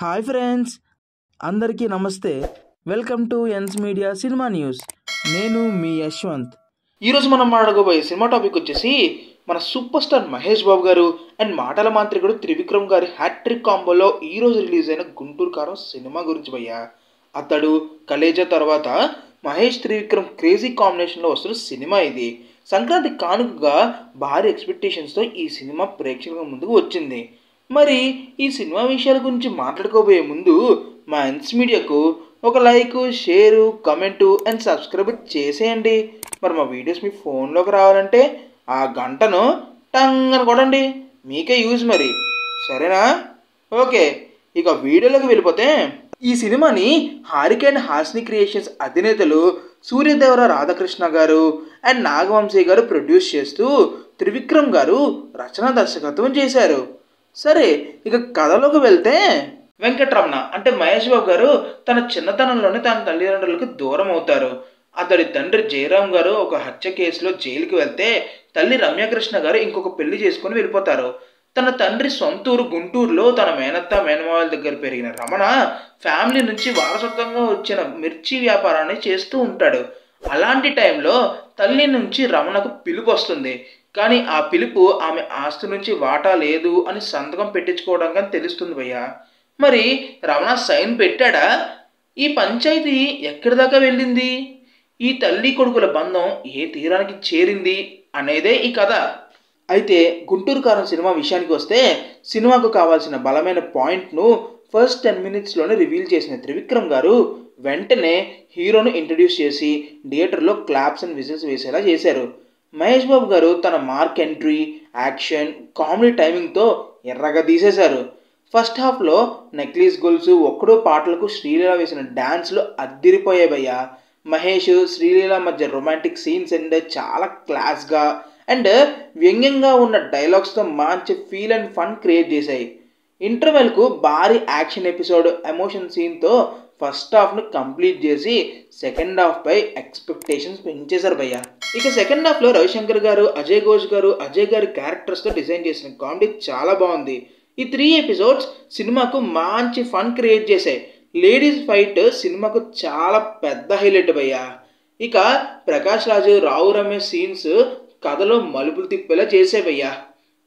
Hi friends, అందరికీ నమస్తే. Welcome to NS media cinema news. నేను మీ యశ్వంత్. ఈరోజు మనం మాట్లాడబోయే సినిమా టాపిక్ వచ్చేసి మన సూపర్ స్టార్ మహేష్ బాబు గారు అండ్ మాటల మాంత్రికుడు త్రివిక్రమ్ గారి హ్యాట్రిక్ కాంబోలో ఈరోజు రిలీజ్ అయిన గుంటూరు కారం సినిమా గురించి భయ్యా. అతడు కలేజా తర్వాత మహేష్ త్రివిక్రమ్ క్రేజీ కాంబినేషన్లో వస్తున్న సినిమా ఇది. సంక్రాంతి కానుకగా భారీ ఎక్స్పెక్టేషన్స్తో ఈ సినిమా ప్రేక్షకుల ముందుకు వచ్చింది. మరి ఈ సినిమా విషయాల గురించి మాట్లాడుకోబోయే ముందు మా ఎన్స్ మీడియాకు ఒక like, share, comment and subscribe చేసేయండి. మరి మా వీడియోస్ మీ ఫోన్లోకి రావాలంటే ఆ గంటను టంగ్ అని కొడండి, మీకే యూజ్ మరి, సరేనా? ఓకే, ఇక వీడియోలోకి వెళ్ళిపోతే ఈ సినిమాని హారిక అండ్ హాసిని క్రియేషన్స్ అధినేతలు సూర్యదేవర రాధాకృష్ణ గారు అండ్ నాగవంశీ గారు ప్రొడ్యూస్ చేస్తూ త్రివిక్రమ్ గారు రచనా దర్శకత్వం చేశారు. సరే, ఇక కథలోకి వెళ్తే వెంకటరమణ అంటే మహేష్ బాబు గారు తన చిన్నతనంలోనే తన తల్లిదండ్రులకు దూరం అవుతారు. అతడి తండ్రి జయరాం గారు ఒక హత్య కేసులో జైలుకి వెళ్తే తల్లి రమ్యకృష్ణ గారు ఇంకొక పెళ్లి చేసుకుని వెళ్ళిపోతారు. తన తండ్రి సొంతూరు గుంటూరులో తన మేనత్త మేనమావల దగ్గర పెరిగిన రమణ ఫ్యామిలీ నుంచి వారసత్వంగా వచ్చిన మిర్చి వ్యాపారాన్ని చేస్తూ ఉంటాడు. అలాంటి టైంలో తల్లి నుంచి రమణకు పిలుపు వస్తుంది. కానీ ఆ పిలుపు ఆమె ఆస్తి నుంచి వాటా లేదు అని సంతకం పెట్టించుకోవడం కానీ తెలుస్తుంది భయ్య. మరి రమణ సైన్ పెట్టాడా? ఈ పంచాయతీ ఎక్కడి దాకా వెళ్ళింది? ఈ తల్లి కొడుకుల బంధం ఏ తీరానికి చేరింది అనేదే ఈ కథ. అయితే గుంటూరు కారం సినిమా విషయానికి వస్తే సినిమాకు కావాల్సిన బలమైన పాయింట్ను ఫస్ట్ 10 minutesలోనే రివీల్ చేసిన త్రివిక్రమ్ గారు వెంటనే హీరోను ఇంట్రడ్యూస్ చేసి థియేటర్లో క్లాప్స్ అండ్ విజిల్స్ వేసేలా చేశారు. మహేష్ బాబు గారు తన మార్క్ ఎంట్రీ, యాక్షన్, కామెడీ టైమింగ్తో ఎర్రగా తీసేశారు. ఫస్ట్ హాఫ్లో నెక్లెస్ గొలుసు, ఒక్కడో పాటలకు శ్రీలీల వేసిన డ్యాన్స్లు అద్దిరిపోయాయి భయ్యా. మహేష్ శ్రీలీల మధ్య రొమాంటిక్ సీన్స్ అండ్ చాలా క్లాస్గా అండ్ వ్యంగ్యంగా ఉన్న డైలాగ్స్తో మంచి ఫీల్ అండ్ ఫన్ క్రియేట్ చేశాయి. ఇంటర్వెల్కు భారీ యాక్షన్ ఎపిసోడ్, ఎమోషన్ సీన్తో ఫస్ట్ హాఫ్ను కంప్లీట్ చేసి సెకండ్ హాఫ్ పై ఎక్స్పెక్టేషన్స్ పెంచేశారు భయ్య. ఇక సెకండ్ హాఫ్లో రవిశంకర్ గారు, అజయ్ ఘోష్ గారు, అజయ్ గారి క్యారెక్టర్స్తో డిజైన్ చేసిన కామెడీ చాలా బాగుంది. ఈ 3 episodes సినిమాకు మంచి ఫన్ క్రియేట్ చేశాయి. లేడీస్ ఫైట్ సినిమాకు చాలా పెద్ద హైలైట్ భయ్య. ఇక ప్రకాష్ రాజు, రావు రమేష్ సీన్స్ కథలో మలుపులు తిప్పేలా చేసేవయ్యా.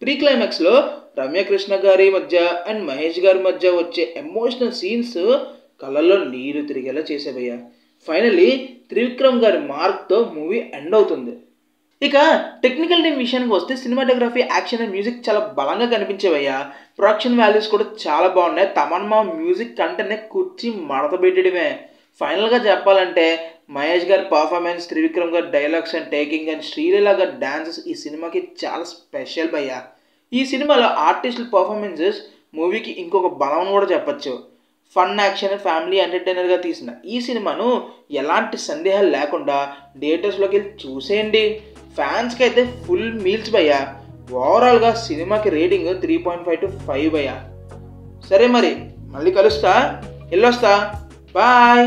ప్రీ క్లైమాక్స్లో రమ్యకృష్ణ గారి మధ్య అండ్ మహేష్ గారి మధ్య వచ్చే ఎమోషనల్ సీన్స్ కళ్ళల్లో నీరు తిరిగేలా చేసేవయ్యా. ఫైనల్లీ త్రివిక్రమ్ గారి మార్క్తో మూవీ ఎండ్ అవుతుంది. ఇక టెక్నికల్ టీమ్ విషయానికి వస్తే సినిమాటోగ్రఫీ, యాక్షన్ అండ్ మ్యూజిక్ చాలా బలంగా కనిపించేవయ్యా. ప్రొడక్షన్ వాల్యూస్ కూడా చాలా బాగున్నాయి. తమన్నా మ్యూజిక్ కంటేనే కూర్చి మడత పెట్టడమే. ఫైనల్గా చెప్పాలంటే మహేష్ గారి పర్ఫార్మెన్స్, త్రివిక్రమ్ గారి dialogues and taking and Sreeleela గారి డాన్సెస్ ఈ సినిమాకి చాలా స్పెషల్ భయ్యా. ఈ సినిమాలో ఆర్టిస్టుల పర్ఫార్మెన్సెస్ మూవీకి ఇంకొక బలం కూడా చెప్పచ్చు. ఫన్, యాక్షన్, ఫ్యామిలీ ఎంటర్టైనర్గా తీసిన ఈ సినిమాను ఎలాంటి సందేహాలు లేకుండా థియేటర్స్లోకి వెళ్ళి చూసేయండి. ఫ్యాన్స్కి అయితే ఫుల్ మీల్స్ భయ్యా. ఓవరాల్గా సినిమాకి రేటింగ్ 3.5 to 5 భయ్యా. సరే, మరి మళ్ళీ కలుస్తా, వెళ్ళొస్తా, బాయ్.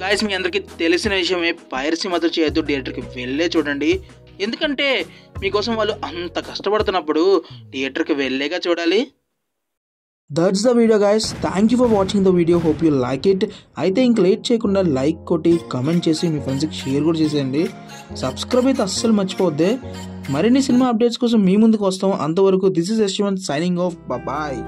గాయస్, మీ అందరికీ తెలిసిన విషయమే, పైరసీ మాత్రం చేయొద్దు, థియేటర్కి వెళ్ళే చూడండి. ఎందుకంటే మీకోసం వాళ్ళు అంత కష్టపడుతున్నప్పుడు థియేటర్కి వెళ్ళేగా చూడాలి. That's the video guys. Thank you for watching the video. Hope you like it. అయితే ఇంక లేట్ చేయకుండా లైక్ కొట్టి కమెంట్ చేసి మీ ఫ్రెండ్స్కి షేర్ కూడా చేసేయండి. సబ్స్క్రైబ్ అయితే అస్సలు మర్చిపోవద్దే. మరిన్ని సినిమా అప్డేట్స్ కోసం మీ ముందుకు వస్తాం. అంతవరకు this is Yashwant signing off. Bye.